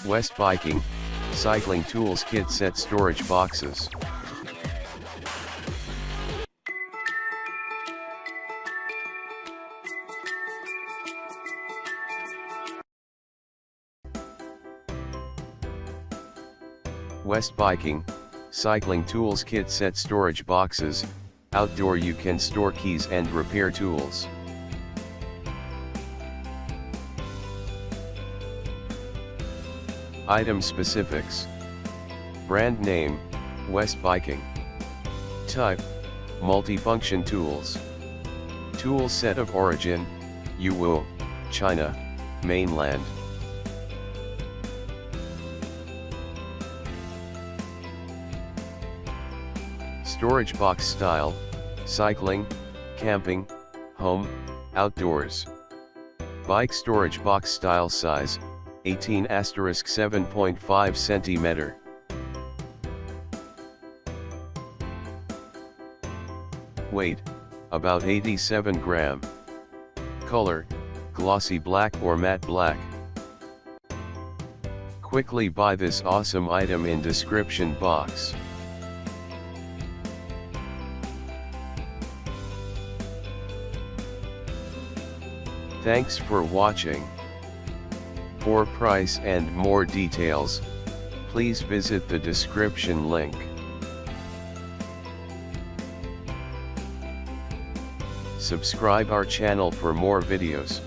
West Biking, Cycling Tools Kit Set Storage Boxes. West Biking, Cycling Tools Kit Set Storage Boxes. Outdoor you can store keys and repair tools. Item specifics. Brand name, West Biking. Type, multifunction tools. Tool set of origin, Yuwu, China, mainland. Storage box style, cycling, camping, home, outdoors. Bike storage box style size, 18*7.5 cm. Weight, about 87 gram. Color, glossy black or matte black. Quickly buy this awesome item in description box. Thanks for watching. For price and more details, please visit the description link. Subscribe our channel for more videos.